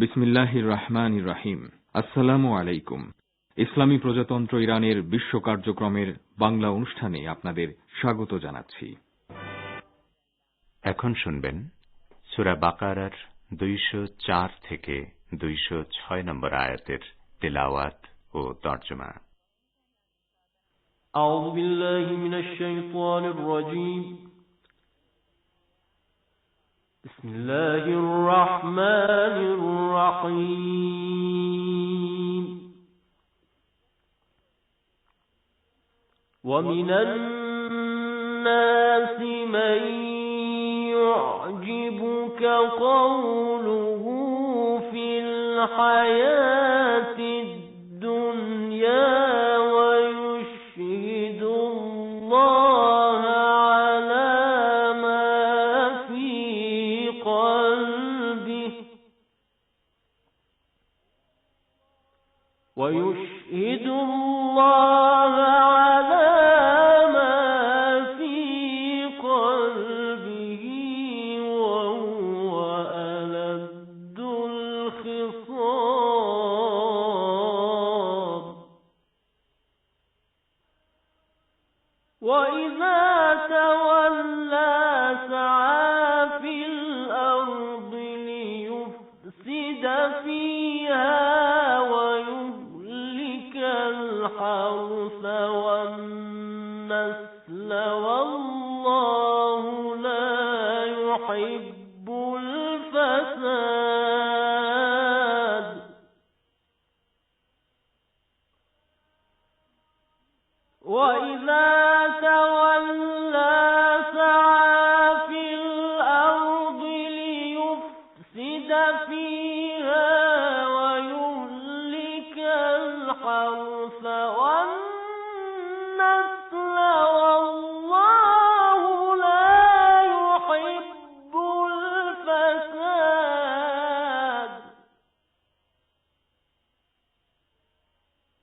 বিসমিল্লাহির রহমানির রহিম। আসসালামু আলাইকুম। ইসলামী প্রজাতন্ত্র ইরানের বিশ্ব কার্যক্রমের বাংলা অনুষ্ঠানে আপনাদের স্বাগত জানাচ্ছি। এখন শুনবেন সূরা বাকারার 204 থেকে 206 নম্বর আয়াতের তিলাওয়াত ও তরজমা। আউযু বিল্লাহি মিনাশ শাইতানির রাজীম। বিসমিল্লাহির রহমানির রহিম। ওয়া মিনান নাসি মান يعجبك قوله في الحياة الدنيا ويشهد الله على ما في قلبه ويشهد الله على وَإِذَا تَوَلَّى سَعَى فِي الْأَرْضِ لِيُفْسِدَ فِيهَا وَيُهْلِكَ الْحَرْثَ وَالنَّسْلَ وَاللَّهُ لَا يُحِبُّ الْفَسَادَ وَإِذا تولى سعى في الأرض ليفسد فيها ويهلك الحرث والنسل والله لا يحب الفساد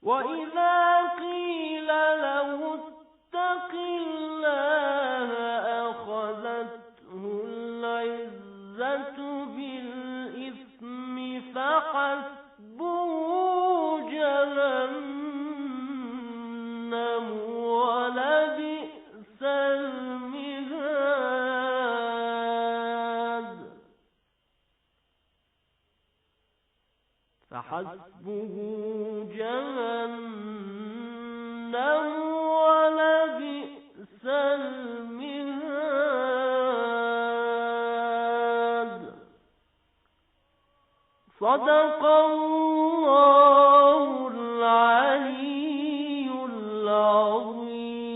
وإذا قيل له اتق الله أخذته العزة بالإثم فحسبه جهنم ولبئس المهاد فحسبه جهنم ولبئس المهاد صدق الله العلي العظيم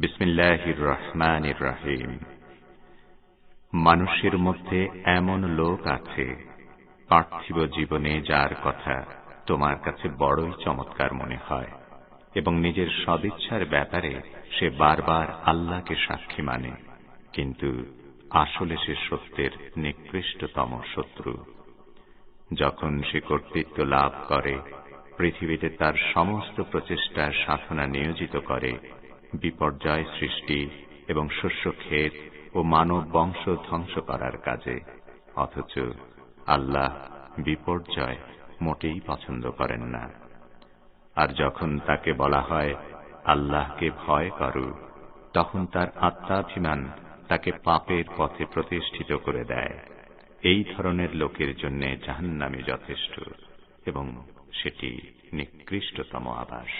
বিসমিল্লাহির রহমানির রহিম। মানুষের মধ্যে এমন লোক আছে পার্থিব জীবনে যার কথা তোমার কাছে বড়ই চমৎকার মনে হয় এবং নিজের সদিচ্ছার ব্যাপারে সে বারবার আল্লাহকে সাক্ষী মানে, কিন্তু আসলে সে সত্যের নিকৃষ্টতম শত্রু। যখন সে কর্তৃত্ব লাভ করে, পৃথিবীতে তার সমস্ত প্রচেষ্টার সাধনা নিয়োজিত করে বিপর্যয় সৃষ্টি এবং শস্যক্ষেত ও মানব বংশ ধ্বংস করার কাজে, অথচ আল্লাহ বিপর্যয় মোটেই পছন্দ করেন না। আর যখন তাকে বলা হয় আল্লাহকে ভয় করো, তখন তার আত্মাভিমান তাকে পাপের পথে প্রতিষ্ঠিত করে দেয়। এই ধরনের লোকের জন্য জাহান্নামে যথেষ্ট এবং সেটি নিকৃষ্টতম আবাস।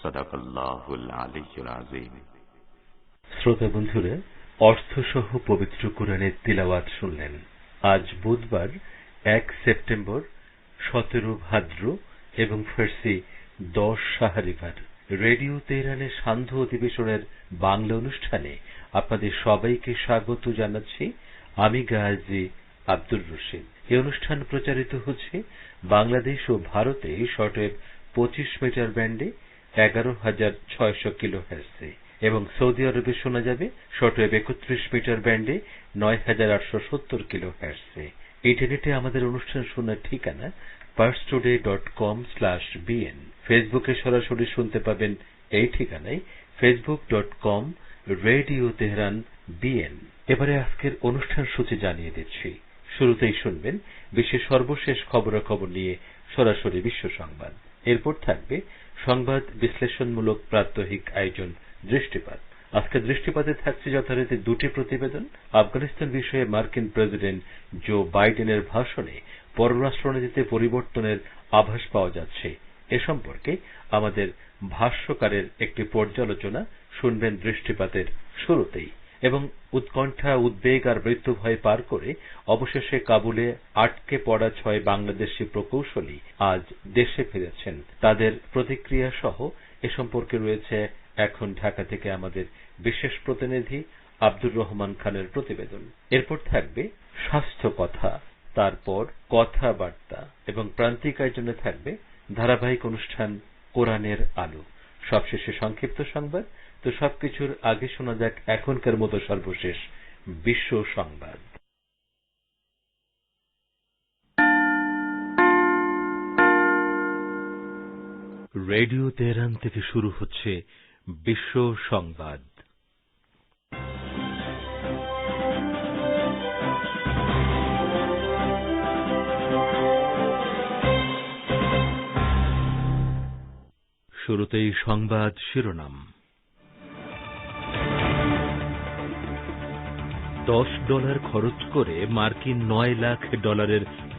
সাদাকাল্লাহুল আলিয়্যুল আযীম। শ্রোতা বন্ধুরা, অর্থসহ পবিত্র কোরআনের তিলাওয়াত শুনলেন। আজ বুধবার 1 সেপ্টেম্বর, 17 ভাদ্র এবং ফার্সি 10 শাহরিভার। রেডিও তেহরানের সান্ধ্য অধিবেশনের বাংলা অনুষ্ঠানে আপনাদের সবাইকে স্বাগত জানাচ্ছি। আমি গাজী আব্দুর রশিদ। এই অনুষ্ঠান প্রচারিত হচ্ছে বাংলাদেশ ও ভারতে শর্টওয়েভ 25 মিটার ব্যান্ডে 11,600 কিলোহার্টজে এবং সৌদি আরবে শোনা যাবে শর্টওয়েভ 31 মিটার ব্যান্ডে 9,870 কিলোহার্টজে। ইন্টারনেটে আমাদের অনুষ্ঠান শোনার ঠিকানা parstoday.com/bn। ফেসবুকে সরাসরি শুনতে পাবেন এই ঠিকানায় facebook.com/Radio Tehran BN। এবারে আজকের অনুষ্ঠান সূচি জানিয়ে দিচ্ছি। শুরুতেই শুনবেন বিশ্বের সর্বশেষ খবরাখবর নিয়ে সরাসরি বিশ্ব সংবাদ। এরপর থাকবে সংবাদ বিশ্লেষণমূলক প্রাত্যহিক আয়োজন দৃষ্টিপাত। আজকে দৃষ্টিপাতে থাকছে যথারীতি দুটি প্রতিবেদন। আফগানিস্তান বিষয়ে মার্কিন প্রেসিডেন্ট জো বাইডেনের ভাষণে পররাষ্ট্রনীতিতে পরিবর্তনের আভাস পাওয়া যাচ্ছে, এ সম্পর্কে আমাদের ভাষ্যকারের একটি পর্যালোচনা শুনবেন দৃষ্টিপাতের শুরুতেই। এবং উৎকণ্ঠা, উদ্বেগ আর মৃত্যুভয় পার করে অবশেষে কাবুলে আটকে পড়া 6 বাংলাদেশি প্রকৌশলী আজ দেশে ফিরেছেন। তাদের প্রতিক্রিয়া সহ এ সম্পর্কে রয়েছে এখন ঢাকা থেকে আমাদের বিশেষ প্রতিনিধি আব্দুর রহমান খানের প্রতিবেদন। এরপর থাকবে স্বাস্থ্য কথা, তারপর কথাবার্তা এবং প্রান্তিক আয়োজনে থাকবে ধারাবাহিক অনুষ্ঠান কোরআনের আলো। সবশেষে সংক্ষিপ্ত সংবাদ। তো সবকিছুর আগে শোনা যাক এখনকার মতো সর্বশেষ বিশ্ব সংবাদ। রেডিও তেহরান থেকে শুরু হচ্ছে বিশ্ব সংবাদ। শুরুতেই সংবাদ শিরোনাম। $10 খরচ করে মার্কিন $9 লাখ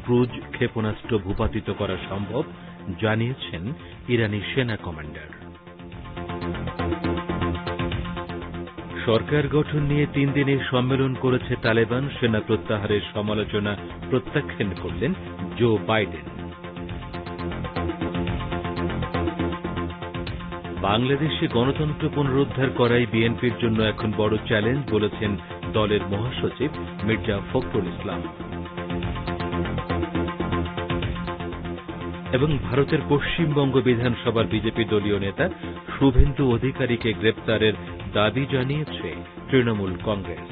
ক্রুজ ক্ষেপণাস্ত্র ভূপাতিত করা সম্ভব, জানিয়েছেন ইরানি সেনা কমান্ডার। সরকার গঠন নিয়ে 3 দিনের সম্মেলন করেছে তালেবান। সেনা প্রত্যাহারের সমালোচনা প্রত্যাখ্যান করলেন জো বাইডেন। বাংলাদেশে গণতন্ত্র পুনরুদ্ধার করাই বিএনপির জন্য এখন বড় চ্যালেঞ্জ, বলেছেন দলের মহাসচিব মির্জা ফখরুল ইসলাম। এবং ভারতের পশ্চিমবঙ্গ বিধানসভার বিজেপি দলীয় নেতা শুভেন্দু অধিকারীকে গ্রেপ্তারের দাবি জানিয়েছে তৃণমূল কংগ্রেস।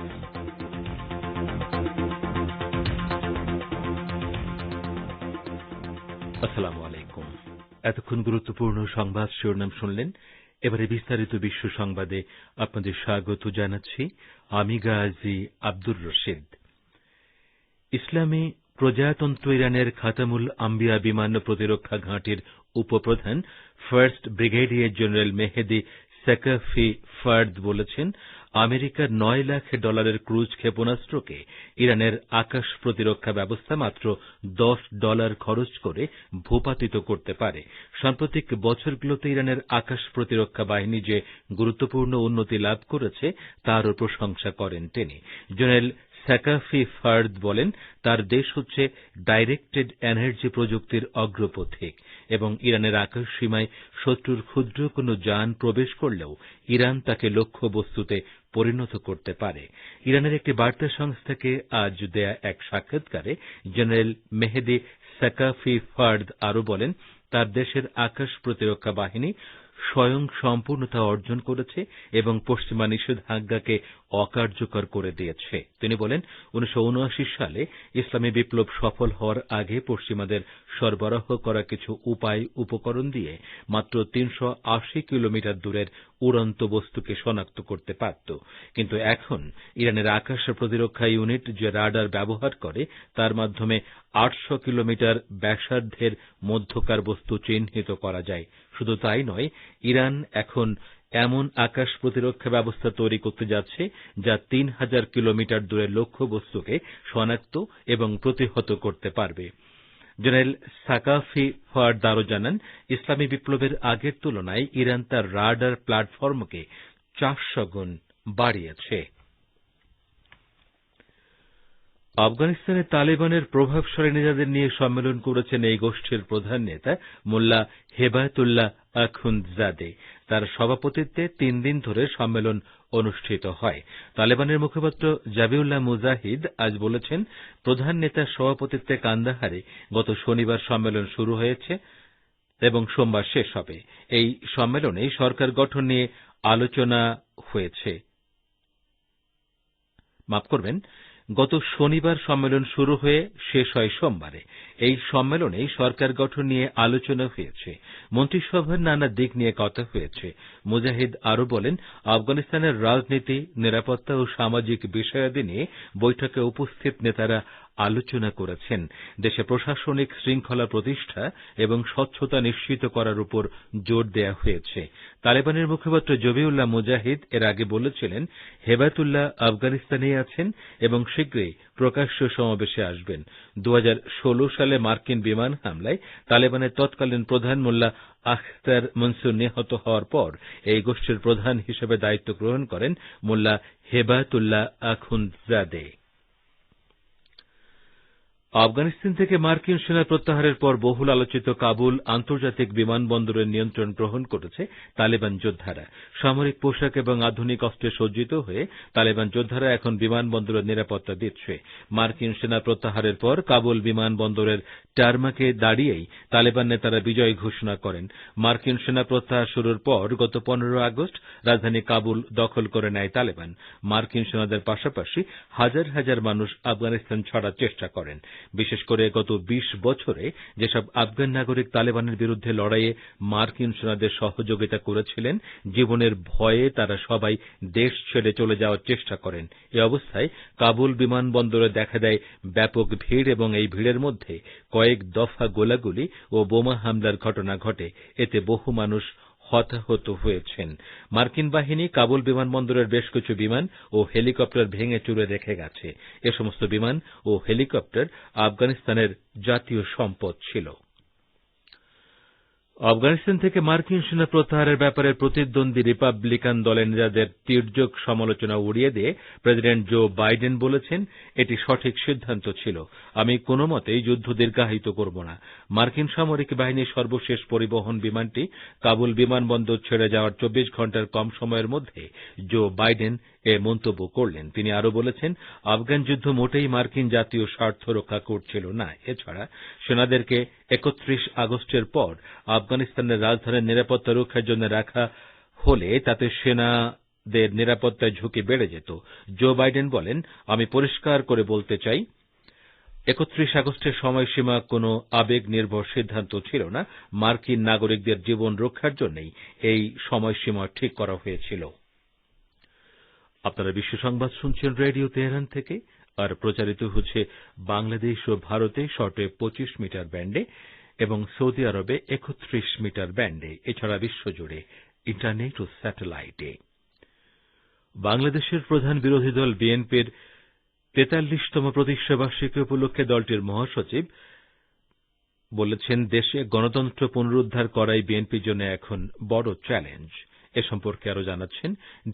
আসসালামু আলাইকুম। এতক্ষণ গুরুত্বপূর্ণ সংবাদ শিরোনাম শুনলেন। এবারে বিস্তারিত বিশ্ব সংবাদে আপনাদের স্বাগত জানাচ্ছি। আমি গাজী আব্দুর রশিদ। ইসলামী প্রজাতন্ত্র ইরানের খাতামুল আম্বিয়া বিমান প্রতিরক্ষা ঘাঁটির উপপ্রধান ফার্স্ট ব্রিগেডিয়ার জেনারেল মেহেদি সাকাফি ফার্দ বলেছেন, আমেরিকার $9 লাখ ক্রুজ ক্ষেপণাস্ত্রকে ইরানের আকাশ প্রতিরক্ষা ব্যবস্থা মাত্র $10 খরচ করে ভূপাতিত করতে পারে। সাম্প্রতিক বছরগুলোতে ইরানের আকাশ প্রতিরক্ষা বাহিনী যে গুরুত্বপূর্ণ উন্নতি লাভ করেছে তারও প্রশংসা করেন তিনি। জেনারেল সাকাফি ফার্দ বলেন, তার দেশ হচ্ছে ডাইরেক্টেড এনার্জি প্রযুক্তির অগ্রপথিক এবং ইরানের আকাশ সীমায় শত্রুর ক্ষুদ্র কোনো যান প্রবেশ করলেও ইরান তাকে লক্ষ্যবস্তুতে পরিণত করতে পারে। ইরানের একটি বার্তা সংস্থাকে আজ দেয়া এক সাক্ষাৎকারে জেনারেল মেহেদি সাকাফি ফার্দ আরও বলেন, তার দেশের আকাশ প্রতিরক্ষা বাহিনী স্বয়ং সম্পূর্ণতা অর্জন করেছে এবং পশ্চিমা নিষেধাজ্ঞাকে অকার্যকর করে দিয়েছে। তিনি বলেন, 1979 সালে ইসলামী বিপ্লব সফল হওয়ার আগে পশ্চিমাদের সরবরাহ করা কিছু উপকরণ দিয়ে মাত্র 380 কিলোমিটার দূরের উড়ন্ত বস্তুকে শনাক্ত করতে পারত, কিন্তু এখন ইরানের আকাশ প্রতিরক্ষা ইউনিট যে রাডার ব্যবহার করে তার মাধ্যমে 800 কিলোমিটার ব্যাসার্ধের মধ্যকার বস্তু চিহ্নিত করা যায়। শুধু তাই নয়, ইরান এখন এমন আকাশ প্রতিরক্ষা ব্যবস্থা তৈরি করতে যাচ্ছে যা 3000 কিলোমিটার দূরের লক্ষ্যবস্তুকে শনাক্ত এবং প্রতিহত করতে পারবে। জেনারেল সাকাফি ফার্দ আরও জানান, ইসলামী বিপ্লবের আগের তুলনায় ইরান তার রাডার প্ল্যাটফর্মকে 400 গুণ বাড়িয়েছে। আফগানিস্তানে তালেবানের প্রভাবশালী নেতাদের নিয়ে সম্মেলন করেছেন এই গোষ্ঠীর প্রধান নেতা মোল্লা হেবায়তুল্লাহ আখুনজাদে। তার সভাপতিত্বে 3 দিন ধরে সম্মেলন অনুষ্ঠিত হয়। তালেবানের মুখপাত্র জাবিউল্লাহ মুজাহিদ আজ বলেছেন, প্রধান নেতার সভাপতিত্বে কান্দাহারে গত শনিবার সম্মেলন শুরু হয়েছে এবং সোমবার শেষ হবে। এই সম্মেলনে সরকার গঠন নিয়ে আলোচনা হয়েছে। গত শনিবার সম্মেলন শুরু হয়ে শেষ হয় সোমবারে। এই সম্মেলনে সরকার গঠন নিয়ে আলোচনা হয়েছে। মন্ত্রিসভার নানা দিক নিয়ে কথা হয়েছে। মুজাহিদ আরও বলেন, আফগানিস্তানের রাজনীতি, নিরাপত্তা ও সামাজিক বিষয়াদি নিয়ে বৈঠকে উপস্থিত নেতারা আলোচনা করেছেন। দেশে প্রশাসনিক শৃঙ্খলা প্রতিষ্ঠা এবং স্বচ্ছতা নিশ্চিত করার উপর জোর দেওয়া হয়েছে। তালেবানের মুখপাত্র জবিউল্লাহ মুজাহিদ এর আগে বলেছিলেন, হেবায়তুল্লাহ আফগানিস্তানেই আছেন এবং শীঘ্রই প্রকাশ্য সমাবেশে আসবেন। 2016 সালে মার্কিন বিমান হামলায় তালেবানের তৎকালীন প্রধান মোল্লা আখতার মনসুর নিহত হওয়ার পর এই গোষ্ঠীর প্রধান হিসেবে দায়িত্ব গ্রহণ করেন মোল্লা হেবায়তুল্লাহ আখুনজাদে। আফগানিস্তান থেকে মার্কিন সেনা প্রত্যাহারের পর বহুল আলোচিত কাবুল আন্তর্জাতিক বিমানবন্দরের নিয়ন্ত্রণ গ্রহণ করেছে তালেবান যোদ্ধারা। সামরিক পোশাক এবং আধুনিক অস্ত্রে সজ্জিত হয়ে তালেবান যোদ্ধারা এখন বিমানবন্দরের নিরাপত্তা দিচ্ছে। মার্কিন সেনা প্রত্যাহারের পর কাবুল বিমানবন্দরের টারমাকে দাঁড়িয়েই তালেবান নেতারা বিজয় ঘোষণা করেন। মার্কিন সেনা প্রত্যাহার শুরুর পর গত 15 আগস্ট রাজধানী কাবুল দখল করে নেয় তালেবান। মার্কিন সেনাদের পাশাপাশি হাজার হাজার মানুষ আফগানিস্তান ছাড়ার চেষ্টা করেন। বিশেষ করে গত 20 বছরে যেসব আফগান নাগরিক তালেবানের বিরুদ্ধে লড়াইয়ে মার্কিন সেনাদের সহযোগিতা করেছিলেন, জীবনের ভয়ে তারা সবাই দেশ ছেড়ে চলে যাওয়ার চেষ্টা করেন। এ অবস্থায় কাবুল বিমানবন্দরে দেখা দেয় ব্যাপক ভিড় এবং এই ভিড়ের মধ্যে কয়েক দফা গোলাগুলি ও বোমা হামলার ঘটনা ঘটে। এতে বহু মানুষ হতাহত হয়েছেন। মার্কিন বাহিনী কাবুল বিমানবন্দরের বেশ কিছু বিমান ও হেলিকপ্টার ভেঙে চুরে রেখে গেছে। এ সমস্ত বিমান ও হেলিকপ্টার আফগানিস্তানের জাতীয় সম্পদ ছিল। আফগানিস্তান থেকে মার্কিন সেনা প্রত্যাহারের ব্যাপারে প্রতিদ্বন্দ্বী রিপাবলিকান দলের নেতাদের তীর্যক সমালোচনা উড়িয়ে দিয়ে প্রেসিডেন্ট জো বাইডেন বলেছেন, এটি সঠিক সিদ্ধান্ত ছিল। আমি কোনো মতেই যুদ্ধ দীর্ঘায়িত করব না। মার্কিন সামরিক বাহিনীর সর্বশেষ পরিবহন বিমানটি কাবুল বিমানবন্দর ছেড়ে যাওয়ার 24 ঘণ্টার কম সময়ের মধ্যে জো বাইডেন এ মন্তব্য করলেন। তিনি আরও বলেছেন, আফগান যুদ্ধ মোটেই মার্কিন জাতীয় স্বার্থ রক্ষা করছিল না। এছাড়া সেনাদেরকে 31 আগস্টের পর আফগানিস্তানের রাজধানীর নিরাপত্তা রক্ষার জন্য রাখা হলে তাতে সেনাদের নিরাপত্তায় ঝুঁকি বেড়ে যেত। জো বাইডেন বলেন, আমি পরিষ্কার করে বলতে চাই, 31 আগস্টের সময়সীমা কোনো আবেগ নির্ভর সিদ্ধান্ত ছিল না। মার্কিন নাগরিকদের জীবন রক্ষার জন্যই এই সময়সীমা ঠিক করা হয়েছিল। আপনারা বিশ্ব সংবাদ শুনছেন রেডিও তেহরান থেকে, আর প্রচারিত হচ্ছে বাংলাদেশ ও ভারতে শর্টওয়েভ 25 মিটার ব্যান্ডে এবং সৌদি আরবে 31 মিটার ব্যান্ডে, এছাড়া বিশ্বজুড়ে ইন্টারনেট ও স্যাটেলাইটে। বাংলাদেশের প্রধান বিরোধী দল বিএনপির 43তম প্রতিষ্ঠাবার্ষিকী উপলক্ষে দলটির মহাসচিব বলেছেন, দেশে গণতন্ত্র পুনরুদ্ধার করাই বিএনপির জন্য এখন বড় চ্যালেঞ্জ। এ সম্পর্কে আরো জানাচ্ছেন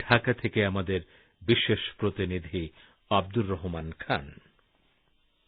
ঢাকা থেকে আমাদের বিশেষ প্রতিনিধি আব্দুর রহমান খান।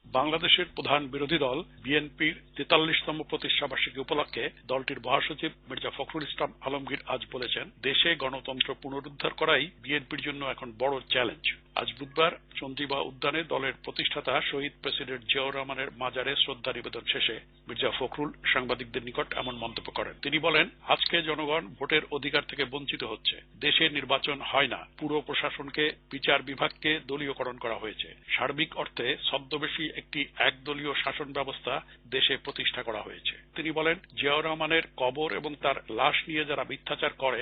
বাংলাদেশের প্রধান বিরোধী দল বিএনপির 43তম প্রতিষ্ঠাবার্ষিকী উপলক্ষে দলটির মহাসচিব মির্জা ফখরুল ইসলাম আলমগীর আজ বলেছেন, দেশে গণতন্ত্র পুনরুদ্ধার করাই বিএনপির জন্য এখন বড় চ্যালেঞ্জ। আজ বুধবার চন্দ্রিমা উদ্যানে দলের প্রতিষ্ঠাতা শহীদ প্রেসিডেন্ট জিয়াউর রহমানের মাজারে শ্রদ্ধা নিবেদন শেষে মির্জা ফখরুল সাংবাদিকদের নিকট এমন মন্তব্য করেন। তিনি বলেন, আজকে জনগণ ভোটের অধিকার থেকে বঞ্চিত হচ্ছে। দেশে নির্বাচন হয় না, পুরো প্রশাসনকে, বিচার বিভাগকে দলীয়করণ করা হয়েছে। সার্বিক অর্থে ছদ্মবেশী একটি একদলীয় শাসন ব্যবস্থা দেশে প্রতিষ্ঠা করা হয়েছে। তিনি বলেন, জিয়াউর রহমানের কবর এবং তার লাশ নিয়ে যারা মিথ্যাচার করে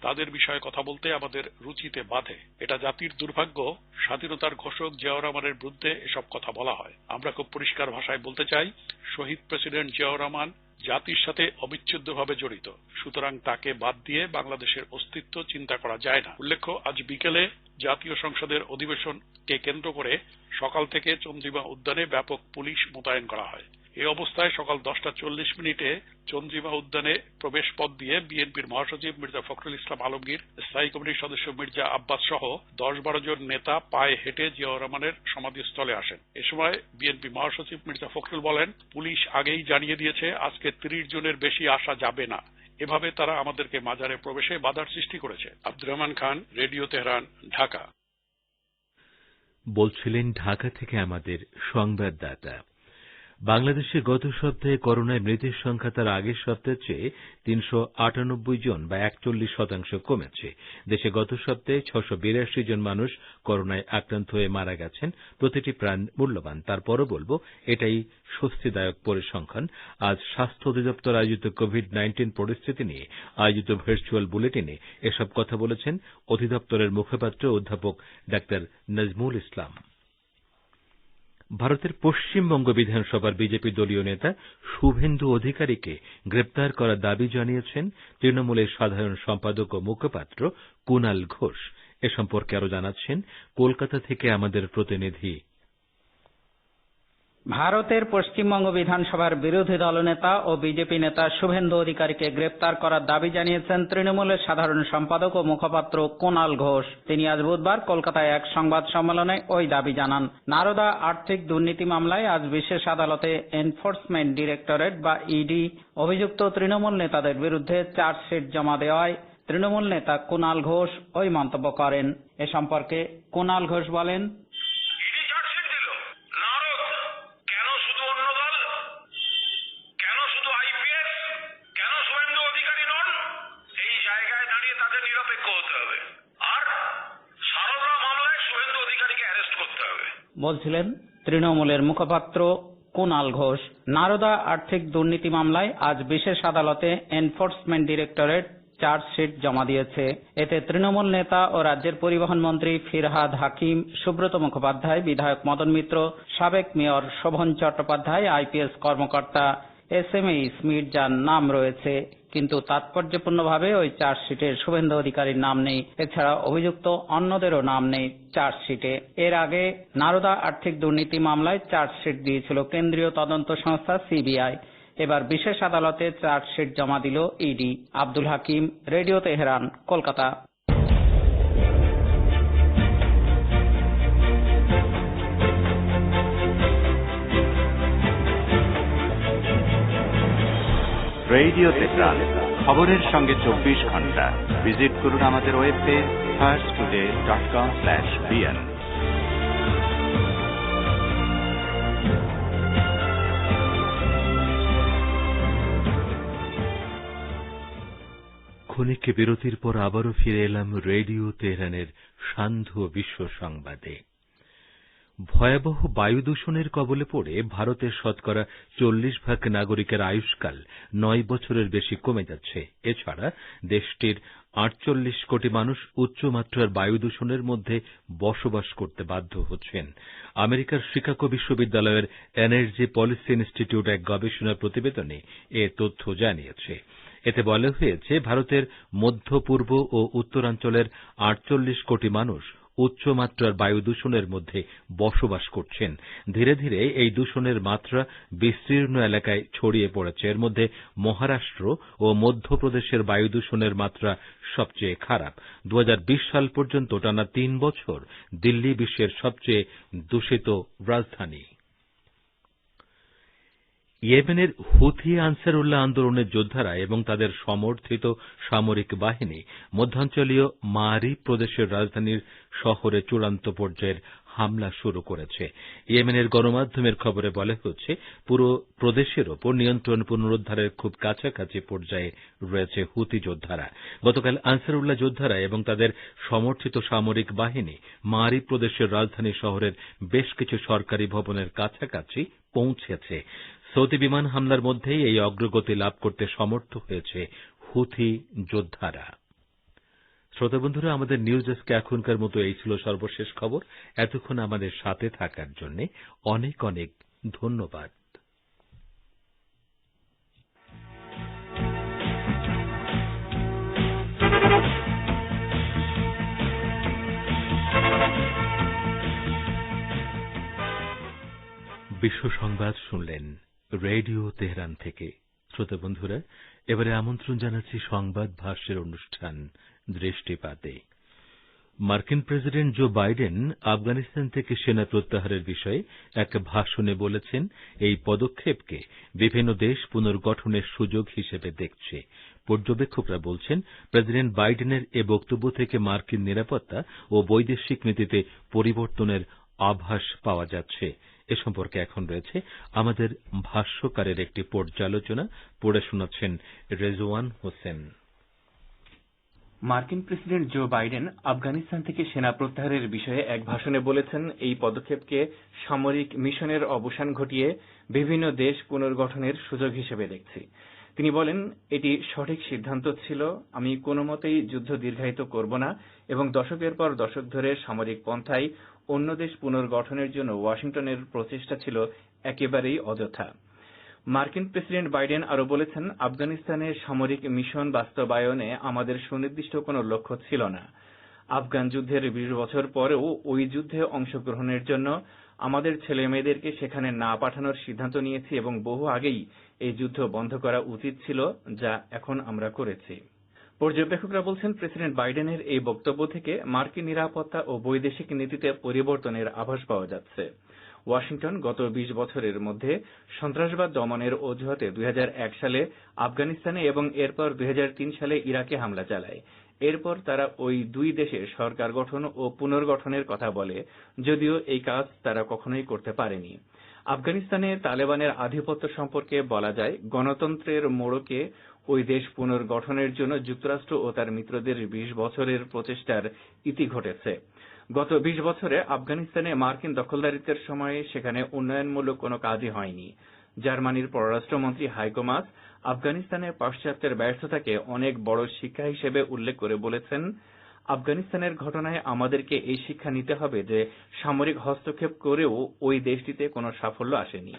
তাদের বিষয়ে কথা বলতে আমাদের রুচিতে বাধে। এটা জাতির দুর্ভাগ্য, স্বাধীনতার ঘোষক জিয়াউর রহমানের বিরুদ্ধে এসব কথা বলা হয়। আমরা খুব পরিষ্কার ভাষায় বলতে চাই, শহীদ প্রেসিডেন্ট জিয়াউর রহমান জাতির সাথে অবিচ্ছেদ্যভাবে জড়িত, সুতরাং তাকে বাদ দিয়ে বাংলাদেশের অস্তিত্ব চিন্তা করা যায় না। উল্লেখ্য, আজ বিকেলে জাতীয় সংসদের অধিবেশনকে কেন্দ্র করে সকাল থেকে চন্দ্রিমা উদ্যানে ব্যাপক পুলিশ মোতায়েন করা হয়। এই অবস্থায় সকাল 10:40 চন্দ্রিমা উদ্যানে প্রবেশ পথ দিয়ে বিএনপির মহাসচিব মির্জা ফখরুল ইসলাম আলমগীর, স্থায়ী কমিটির সদস্য মির্জা আব্বাস সহ 10-12 জন নেতা পায়ে হেঁটে জিয়াউর রহমানের সমাধিস্থলে আসেন। এ সময় বিএনপি মহাসচিব মির্জা ফখরুল বলেন, পুলিশ আগেই জানিয়ে দিয়েছে আজকে 30 জনের বেশি আসা যাবে না। এভাবে তারা আমাদেরকে মাজারে প্রবেশে বাধার সৃষ্টি করেছে। Abdur Rahman Khan, radio Tehran, Dhaka. বলছিলেন ঢাকা থেকে আমাদের সংবাদদাতা। বাংলাদেশে গত সপ্তাহে করোনায় মৃতের সংখ্যা তার আগের সপ্তাহের চেয়ে 398 জন বা 41% কমেছে। দেশে গত সপ্তাহে 682 জন মানুষ করোনায় আক্রান্ত হয়ে মারা গেছেন। প্রতিটি প্রাণ মূল্যবান, তারপরও বলবো এটাই স্বস্তিদায়ক পরিসংখ্যান। আজ স্বাস্থ্য অধিদপ্তর আয়োজিত কোভিড-19 পরিস্থিতি নিয়ে আয়োজিত ভার্চুয়াল বুলেটিনে এসব কথা বলেছেন অধিদপ্তরের মুখপাত্র অধ্যাপক ডাক্তার নাজমুল ইসলাম। ভারতের পশ্চিমবঙ্গ বিধানসভার বিজেপি দলীয় নেতা শুভেন্দু অধিকারীকে গ্রেপ্তার করার দাবি জানিয়েছেন তৃণমূলের সাধারণ সম্পাদক ও মুখপাত্র কুণাল ঘোষ। এ সম্পর্কে আরো জানাচ্ছেন কলকাতা থেকে আমাদের প্রতিনিধি। ভারতের পশ্চিমবঙ্গ বিধানসভার বিরোধী দলনেতা ও বিজেপি নেতা শুভেন্দু অধিকারীকে গ্রেপ্তার করার দাবি জানিয়েছেন তৃণমূলের সাধারণ সম্পাদক ও মুখপাত্র কুণাল ঘোষ। তিনি আজ বুধবার কলকাতায় এক সংবাদ সম্মেলনে ওই দাবি জানান। নারদা আর্থিক দুর্নীতি মামলায় আজ বিশেষ আদালতে এনফোর্সমেন্ট ডিরেক্টরেট বা ইডি অভিযুক্ত তৃণমূল নেতাদের বিরুদ্ধে চার্জশিট জমা দেওয়ায় তৃণমূল নেতা কুণাল ঘোষ ওই মন্তব্য করেন। এ সম্পর্কে কুণাল ঘোষ বলেন, বলছিলেন তৃণমূলের মুখপাত্র কুণাল ঘোষ। নারদা আর্থিক দুর্নীতি মামলায় আজ বিশেষ আদালতে এনফোর্সমেন্ট ডিরেক্টরেট চার্জশিট জমা দিয়েছে। এতে তৃণমূল নেতা ও রাজ্যের পরিবহন মন্ত্রী ফিরহাদ হাকিম, সুব্রত মুখোপাধ্যায়, বিধায়ক মদন মিত্র, সাবেক মেয়র শোভন চট্টোপাধ্যায়, আইপিএস কর্মকর্তা এসএমএ মির্জার নাম রয়েছে, কিন্তু তাৎপর্যপূর্ণভাবে ওই চার্জশিটে শুভেন্দু অধিকারীর নাম নেই। এছাড়া অভিযুক্ত অন্যদেরও নাম নেই চার্জশিটে। এর আগে নারদা আর্থিক দুর্নীতি মামলায় চার্জশিট দিয়েছিল কেন্দ্রীয় তদন্ত সংস্থা সিবিআই। এবার বিশেষ আদালতে চার্জশিট জমা দিল ED. Abdul Hakim, radio Tehran, Kolkata. Radio Tehran, খবরের সঙ্গে 24 ঘন্টা। ভিজিট করুন আমাদের ওয়েব পেজ firsttoday.com/bn। ক্ষণিক বিরতির পর আবারও ফিরে এলাম রেডিও তেহরানের সান্ধ্য বিশ্ব সংবাদে। ভয়াবহ বায়ু দূষণের কবলে পড়ে ভারতের শতকরা 40% নাগরিকের আয়ুষ্কাল 9 বছরের বেশি কমে যাচ্ছে। এছাড়া দেশটির 48 কোটি মানুষ উচ্চমাত্রার বায়ু দূষণের মধ্যে বসবাস করতে বাধ্য হচ্ছেন। আমেরিকার শিকাগো বিশ্ববিদ্যালয়ের এনার্জি পলিসি ইনস্টিটিউট এক গবেষণা প্রতিবেদনে এ তথ্য জানিয়েছে। এতে বলা হয়েছে, ভারতের মধ্য পূর্ব ও উত্তরাঞ্চলের 48 কোটি মানুষ উচ্চমাত্রার বায়ু দূষণের মধ্যে বসবাস করছেন। ধীরে ধীরে এই দূষণের মাত্রা বিস্তীর্ণ এলাকায় ছড়িয়ে পড়েছে। এর মধ্যে মহারাষ্ট্র ও মধ্যপ্রদেশের বায়ু দূষণের মাত্রা সবচেয়ে খারাপ। 2020 সাল পর্যন্ত টানা 3 বছর দিল্লি বিশ্বের সবচেয়ে দূষিত রাজধানী। ইয়েমেনের হুথি আনসারুল্লাহ আন্দোলনের যোদ্ধারা এবং তাদের সমর্থিত সামরিক বাহিনী মধ্যাঞ্চলীয় মারিব প্রদেশের রাজধানীর শহরে চূড়ান্ত পর্যায়ের হামলা শুরু করেছে। ইয়েমেনের গণমাধ্যমের খবরে বলা হচ্ছে, পুরো প্রদেশের ওপর নিয়ন্ত্রণ পুনরুদ্ধারের খুব কাছাকাছি পর্যায়ে রয়েছে হুথি যোদ্ধারা। গতকাল আনসারুল্লাহ যোদ্ধারা এবং তাদের সমর্থিত সামরিক বাহিনী মারিব প্রদেশের রাজধানী শহরের বেশ কিছু সরকারি ভবনের কাছাকাছি পৌঁছেছে। সৌদি বিমান হামলার মধ্যেই এই অগ্রগতি লাভ করতে সমর্থ হয়েছে হুথি যোদ্ধারা। শ্রোতা বন্ধুরা, আমাদের নিউজ ডেস্কে এখনকার মতো এই ছিল সর্বশেষ খবর। এতক্ষণ আমাদের সাথে থাকার জন্য অনেক অনেক ধন্যবাদ। বিশ্ব সংবাদ শুনলেন রেডিও তেহরান থেকে। শ্রোতা বন্ধুরা, এবারে আমন্ত্রণ জানাচ্ছি সংবাদ ভাষ্যের অনুষ্ঠান দৃষ্টিপাতে। মার্কিন প্রেসিডেন্ট জো বাইডেন আফগানিস্তান থেকে সেনা প্রত্যাহারের বিষয়ে এক ভাষণে বলেছেন, এই পদক্ষেপকে বিভিন্ন দেশ পুনর্গঠনের সুযোগ হিসেবে দেখছে। পর্যবেক্ষকরা বলছেন, প্রেসিডেন্ট বাইডেনের এ বক্তব্য থেকে মার্কিন নিরাপত্তা ও বৈদেশিক নীতিতে পরিবর্তনের আভাস পাওয়া যাচ্ছে। এ সম্পর্কে এখন রয়েছে আমাদের ভাষ্যকারের একটি পর্যালোচনা। পড়ে শোনাচ্ছেন রেজওয়ান হোসেন। মার্কিন প্রেসিডেন্ট জো বাইডেন আফগানিস্তান থেকে সেনা প্রত্যাহারের বিষয়ে এক ভাষণে বলেছেন, এই পদক্ষেপকে সামরিক মিশনের অবসান ঘটিয়ে বিভিন্ন দেশ পুনর্গঠনের সুযোগ হিসেবে দেখছি। তিনি বলেন, এটি সঠিক সিদ্ধান্ত ছিল। আমি কোনো মতেই যুদ্ধ দীর্ঘায়িত করব না এবং দশকের পর দশক ধরে সামরিক পন্থায় অন্য দেশ পুনর্গঠনের জন্য ওয়াশিংটনের প্রচেষ্টা ছিল একেবারেই অযথা। মার্কিন প্রেসিডেন্ট বাইডেন আরো বলেছেন, আফগানিস্তানের সামরিক মিশন বাস্তবায়নে আমাদের সুনির্দিষ্ট কোনো লক্ষ্য ছিল না। আফগান যুদ্ধের 20 বছর পরেও ওই যুদ্ধে অংশগ্রহণের জন্য আমাদের ছেলে মেয়েদেরকে সেখানে না পাঠানোর সিদ্ধান্ত নিয়েছি এবং বহু আগেই এই যুদ্ধ বন্ধ করা উচিত ছিল, যা এখন আমরা করেছি। পর্যবেক্ষকরা বলছেন, প্রেসিডেন্ট বাইডেনের এই বক্তব্য থেকে মার্কিন নিরাপত্তা ও বৈদেশিক নীতিতে পরিবর্তনের আভাস পাওয়া যাচ্ছে। ওয়াশিংটন গত 20 বছরের মধ্যে সন্ত্রাসবাদ দমনের অজুহাতে 2001 সালে আফগানিস্তানে এবং এরপর 2003 সালে ইরাকে হামলা চালায়। এরপর তারা ওই দুই দেশে সরকার গঠন ও পুনর্গঠনের কথা বলে, যদিও এই কাজ তারা কখনোই করতে পারেনি। আফগানিস্তানে তালেবানের আধিপত্য সম্পর্কে বলা যায়, গণতন্ত্রের মোড়কে ওই দেশ পুনর্গঠনের জন্য যুক্তরাষ্ট্র ও তার মিত্রদের 20 বছরের প্রচেষ্টার ইতি ঘটেছে। গত 20 বছরে আফগানিস্তানে মার্কিন দখলদারিত্বের সময়ে সেখানে উন্নয়নমূলক কোনো কাজই হয়নি। জার্মানির পররাষ্ট্রমন্ত্রী হাইকো মাস আফগানিস্তানের পাশ্চাত্যের ব্যর্থতাকে অনেক বড় শিক্ষা হিসেবে উল্লেখ করে বলেছেন, আফগানিস্তানের ঘটনায় আমাদেরকে এই শিক্ষা নিতে হবে যে সামরিক হস্তক্ষেপ করেও ওই দেশটিতে কোনো সাফল্য আসেনি।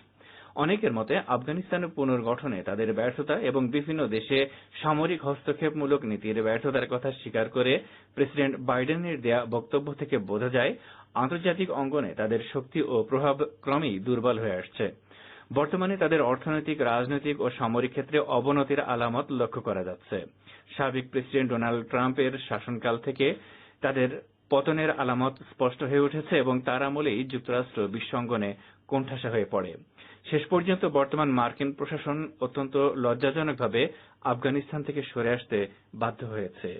অনেকের মতে আফগানিস্তানের পুনর্গঠনে তাদের ব্যর্থতা এবং বিভিন্ন দেশে সামরিক হস্তক্ষেপমূলক নীতির ব্যর্থতার কথা স্বীকার করে প্রেসিডেন্ট বাইডেনের দেয়া বক্তব্য থেকে বোঝা যায়, আন্তর্জাতিক অঙ্গনে তাদের শক্তি ও প্রভাব ক্রমেই দুর্বল হয়ে আসছে। বর্তমানে তাদের অর্থনৈতিক, রাজনৈতিক ও সামরিক ক্ষেত্রে অবনতির আলামত লক্ষ্য করা যাচ্ছে। সাবেক প্রেসিডেন্ট ডোনাল্ড ট্রাম্পের শাসনকাল থেকে তাদের পতনের আলামত স্পষ্ট হয়ে উঠেছে এবং তার আমলেই যুক্তরাষ্ট্র বিশ্বঙ্গনে কোণঠাসা হয়ে পড়ে। শেষ পর্যন্ত বর্তমান মার্কিন প্রশাসন অত্যন্ত লজ্জাজনকভাবে আফগানিস্তান থেকে সরে আসতে বাধ্য হয়েছে।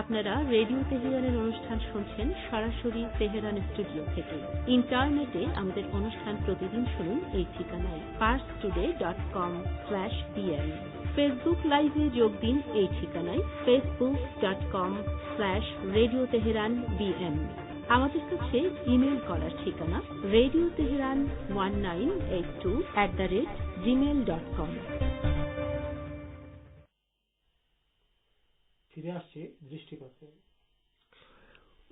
আপনারা রেডিও তেহরানের অনুষ্ঠান শুনছেন সরাসরি তেহরান স্টুডিও থেকে। ইন্টারনেটে আমাদের অনুষ্ঠান প্রতিদিন শুনুন এই ঠিকানায় parstoday.com/pm। ফেসবুক লাইভে যোগ দিন এই ঠিকানায় facebook.com/Radio Tehran BM। আমাদের কাছে ইমেল করার ঠিকানা radioteheran1982@gmail.com। ফিরে আসছে দৃষ্টিপথে।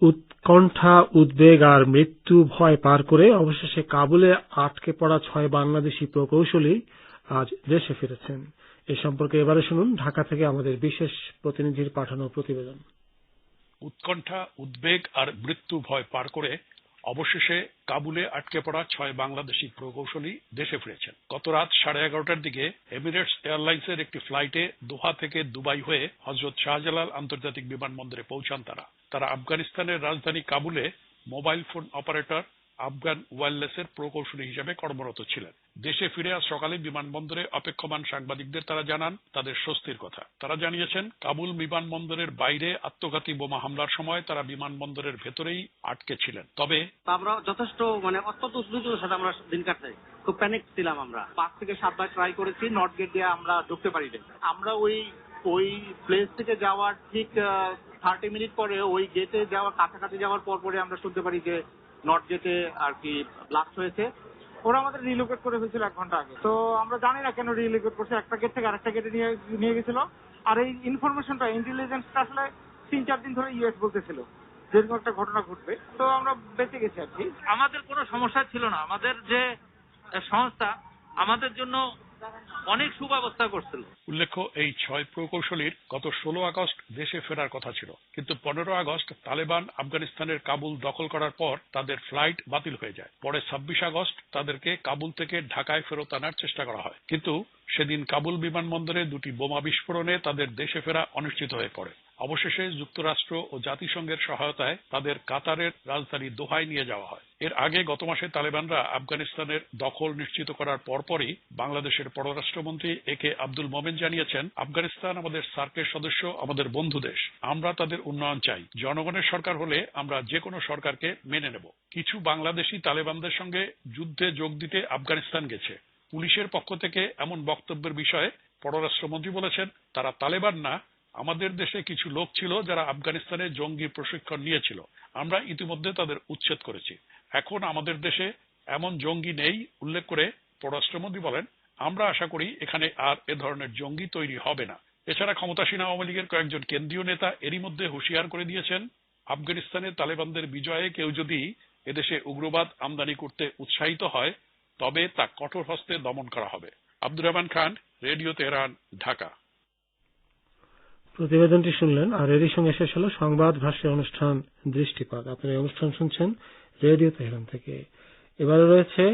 উৎকণ্ঠা, উদ্বেগ আর মৃত্যু ভয় পার করে অবশেষে কাবুলে আটকে পড়া 6 বাংলাদেশি প্রকৌশলী আজ দেশে ফিরেছেন। এ সম্পর্কে এবারে শুনুন ঢাকা থেকে আমাদের বিশেষ প্রতিনিধির পাঠানো প্রতিবেদন। উৎকণ্ঠা, উদ্বেগ আর মৃত্যু ভয় পার করে অবশেষে কাবুলে আটকে পড়া 6 বাংলাদেশি প্রকৌশলী দেশে ফিরেছেন। গত রাত 11:30টার দিকে এমিরেটস এয়ারলাইন্সের একটি ফ্লাইটে দোহা থেকে দুবাই হয়ে হযরত শাহজালাল আন্তর্জাতিক বিমানবন্দরে পৌঁছান তারা। আফগানিস্তানের রাজধানী কাবুলে মোবাইল ফোন অপারেটর আফগান ওয়্যারলেসের প্রকৌশলী হিসেবে কর্মরত ছিলেন। দেশে ফিরে আজ সকালে বিমানবন্দরে অপেক্ষমান সাংবাদিকদের তারা জানান তাদের স্বস্তির কথা। তারা জানিয়েছেন, কাবুল বিমানবন্দরের বাইরে আত্মঘাতী বোমা হামলার সময় তারা বিমানবন্দরের ভেতরেই আটকে ছিলেন। তবে আমরা যথেষ্ট অত্যন্ত উদ্বিগ্নতার সাথে আমরা দিন কাটাই। খুব প্যানিক ছিলাম আমরা। 5 থেকে 7 বার ট্রাই করেছি, নর্থ গেট দিয়ে আমরা ঢুকতে পারিনি। আমরা ওই প্লেস থেকে যাওয়ার ঠিক 30 মিনিট পরে ওই গেটে যাওয়ার কাছাকাছি যাওয়ার পরে আমরা শুনতে পারি যে নর্থ গেটে আর কি ব্লাস্ট হয়েছে। ওরা আমাদের রিলোকেট করে ফেলছিল 1 ঘন্টা আগে। তো আমরা জানি না কেন রিলোকেট করছে, একটা গেট থেকে আরেকটা গেটে নিয়ে গেছিল। আর এই ইনফরমেশনটা, ইন্টেলিজেন্সটা আসলে 3-4 দিন ধরে ইউএস বলতেছিল যেরকম একটা ঘটনা ঘটবে। তো আমরা বেঁচে গেছি আর কি। আমাদের কোনো সমস্যা ছিল না। আমাদের যে সংস্থা আমাদের জন্য অনেক সুব্যবস্থা করছিল। উল্লেখ্য, এই 6 প্রকৌশলীর গত 16 আগস্ট দেশে ফেরার কথা ছিল, কিন্তু 15 আগস্ট তালেবান আফগানিস্তানের কাবুল দখল করার পর তাদের ফ্লাইট বাতিল হয়ে যায়। পরে 26 আগস্ট তাদেরকে কাবুল থেকে ঢাকায় ফেরত আনার চেষ্টা করা হয়, কিন্তু সেদিন কাবুল বিমানবন্দরে 2টি বোমা বিস্ফোরণে তাদের দেশে ফেরা অনিশ্চিত হয়ে পড়ে। অবশেষে যুক্তরাষ্ট্র ও জাতিসংঘের সহায়তায় তাদের কাতারের রাজধানী দোহায় নিয়ে যাওয়া হয়। এর আগে গত মাসে তালেবানরা আফগানিস্তানের দখল নিশ্চিত করার পরপরই বাংলাদেশের পররাষ্ট্রমন্ত্রী একে আব্দুল মোমেন জানিয়েছেন, আফগানিস্তান আমাদের সার্কের সদস্য, আমাদের বন্ধু দেশ। আমরা তাদের উন্নয়ন চাই। জনগণের সরকার হলে আমরা যে কোনো সরকারকে মেনে নেব। কিছু বাংলাদেশি তালেবানদের সঙ্গে যুদ্ধে যোগ দিতে আফগানিস্তান গেছে। পুলিশের পক্ষ থেকে এমন বক্তব্যের বিষয়ে পররাষ্ট্রমন্ত্রী বলেছেন, তারা তালেবান না, আমাদের দেশে কিছু লোক ছিল যারা আফগানিস্তানে জঙ্গি প্রশিক্ষণ নিয়েছিল। আমরা ইতিমধ্যে তাদের উচ্ছেদ করেছি। এখন আমাদের দেশে এমন জঙ্গি নেই। উল্লেখ করে পররাষ্ট্রমন্ত্রী বলেন, আমরা আশা করি এখানে আর এ ধরনের জঙ্গি তৈরি হবে না। এছাড়া ক্ষমতাসীন আওয়ামী লীগের কয়েকজন কেন্দ্রীয় নেতা এরই মধ্যে হুঁশিয়ার করে দিয়েছেন, আফগানিস্তানে তালেবানদের বিজয়ে কেউ যদি এদেশে উগ্রবাদ আমদানি করতে উৎসাহিত হয় তবে তা কঠোর হস্তে দমন করা হবে। Abdur Rahman Khan, radio Tehran, Dhaka. প্রতিবেদনটি শুনলেন, আর এরই সঙ্গে শেষ হল সংবাদ ভাষ্যের অনুষ্ঠান দৃষ্টিপাত। আপনারা এই অনুষ্ঠান শুনছেন রেডিও তেহরান থেকে। এবারে রয়েছে